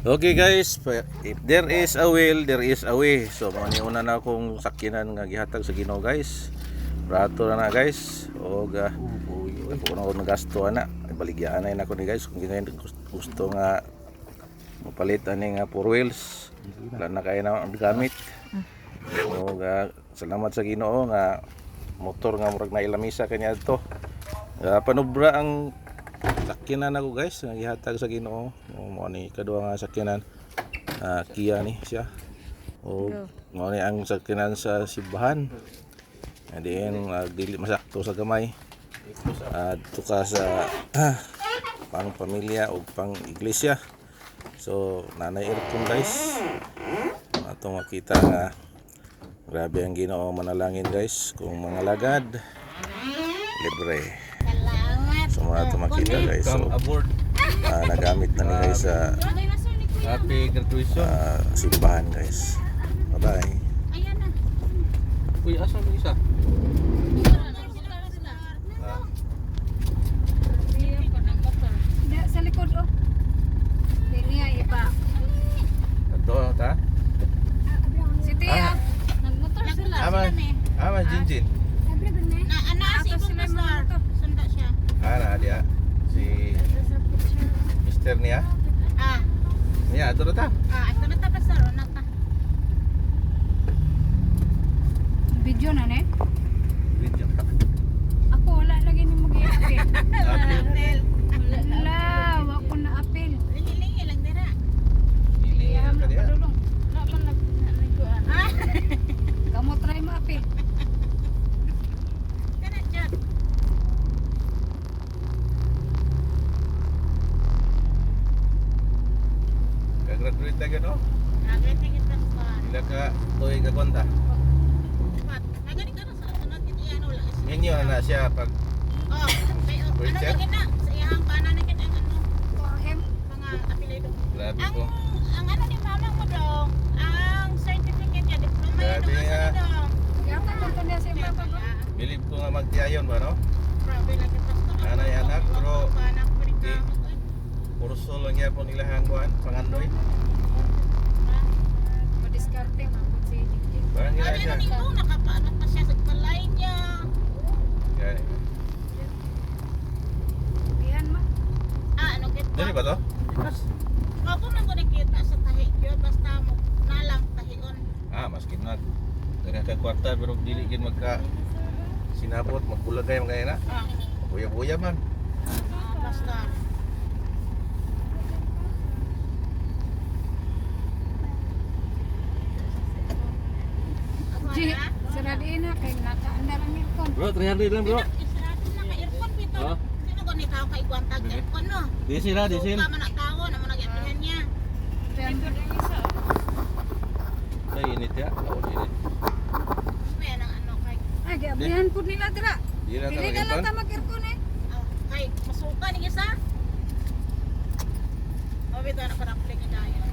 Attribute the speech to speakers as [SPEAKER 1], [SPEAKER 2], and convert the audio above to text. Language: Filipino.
[SPEAKER 1] Okay guys, if there is a will, there is a way. So maniuna na akong sakyanan nga gihatag sa Ginoo guys. Rato na guys. O ga ako na ko nagasto ana. Baligyan na ako ni guys kung ginayon gusto nga mapalit ani nga four wheels. Wala na kaya na ang gamit. O ga salamat sa Ginoo nga motor nga murag na ilamisa kanya adto. Panubra ang sakyanan ako guys, gihatag sa Ginoo. Mo ni kadua nga sakyanan, Kia ni siya. O mo ni ang sakyanan sa Simbahan. Diin dili masakto sa gamay. Tuka sa pang pamilya o pang iglesia. So nanay aircon guys. Atong makita nga grabe ang Ginoo manalangin guys kung mga lagad libre. So mga ito makita guys, so nagamit na ni guys sa
[SPEAKER 2] Happy graduation.
[SPEAKER 1] simbahan guys. Bye bye.
[SPEAKER 2] Uy, asa mo isa?
[SPEAKER 3] Sa likod oh. Dini ay iba.
[SPEAKER 2] Ito ta?
[SPEAKER 3] Si Tia. Nagmotor sila.
[SPEAKER 2] Ama Jinjin.
[SPEAKER 3] Ako sila mga sunda siya.
[SPEAKER 2] Ana dia si Mister niya. Ya, ito na ta.
[SPEAKER 3] Ito na tapos sa ron ta. Video na ne?
[SPEAKER 2] Video.
[SPEAKER 3] Ako wala lagi ni mag-i-apil.
[SPEAKER 2] Apil.
[SPEAKER 3] Wala, wa ko na apil.
[SPEAKER 4] Lingi lang dira.
[SPEAKER 2] Ili
[SPEAKER 3] Iyam
[SPEAKER 2] ka
[SPEAKER 3] na
[SPEAKER 2] dia.
[SPEAKER 3] padulong. Wala man nagkuhan. Kamu try mo apil.
[SPEAKER 4] Kana jud.
[SPEAKER 2] Ka-graduate na gano.
[SPEAKER 4] Nagre kita sa.
[SPEAKER 2] Ila ka tuig ka konta.
[SPEAKER 4] Pat. Nagani ka sa sunod kit iyan wala.
[SPEAKER 2] Ninyo na siya pag
[SPEAKER 4] Oh, kay ano
[SPEAKER 2] Wheelchair?
[SPEAKER 4] lagi na sa iyang kanan na kit ang ano
[SPEAKER 3] Kuhem.
[SPEAKER 4] mga apelyido.
[SPEAKER 2] grabe
[SPEAKER 4] Ang
[SPEAKER 2] ko.
[SPEAKER 4] ano ni mama mo dong, ang certificate niya diploma niya
[SPEAKER 2] Grabe
[SPEAKER 4] dong
[SPEAKER 2] nga.
[SPEAKER 4] asa dong.
[SPEAKER 3] Yata ko to niya sa iba pa.
[SPEAKER 2] Bilib ko nga magtiayon ba no?
[SPEAKER 4] Grabe lang kita.
[SPEAKER 2] Anay anak, bro.
[SPEAKER 4] Anak ko rin ka.
[SPEAKER 2] Puro solo niya po nila hangguan pangandoy.
[SPEAKER 3] Madiskarte man pud si Jinjin.
[SPEAKER 2] Parang nila
[SPEAKER 4] Ano
[SPEAKER 2] siya.
[SPEAKER 4] ni ko nakapaanot na siya sa balay niya.
[SPEAKER 2] Gani.
[SPEAKER 3] Dihan man.
[SPEAKER 4] Ano kit?
[SPEAKER 2] Dili ba to?
[SPEAKER 4] Ako nang ko nakita sa tahi yun basta mo nalang tahion.
[SPEAKER 2] Maski nag daghang ka kwarta pero dili gid magka sinabot magbulag kay mga ina. Buya-buya man.
[SPEAKER 4] Basta. Ako
[SPEAKER 3] Ji,
[SPEAKER 4] na.
[SPEAKER 3] sira di na kay nakaandar ang aircon.
[SPEAKER 2] Bro, 300 lang bro.
[SPEAKER 4] Israti na ka aircon pito.
[SPEAKER 2] Oh.
[SPEAKER 4] Sino ko ni tao kay guantag aircon no?
[SPEAKER 2] Diesel ha, diesel.
[SPEAKER 4] Suka man na tao na mo nagyapihan niya.
[SPEAKER 2] Ay, init ya. Oh, init.
[SPEAKER 4] May nang ano kay
[SPEAKER 3] Ay, gabrihan pud nila dira.
[SPEAKER 2] Di na
[SPEAKER 3] Dili na lang ta mag-aircon eh.
[SPEAKER 4] kay masuka ni isa. Oh, bitaw na para pili ka dayon.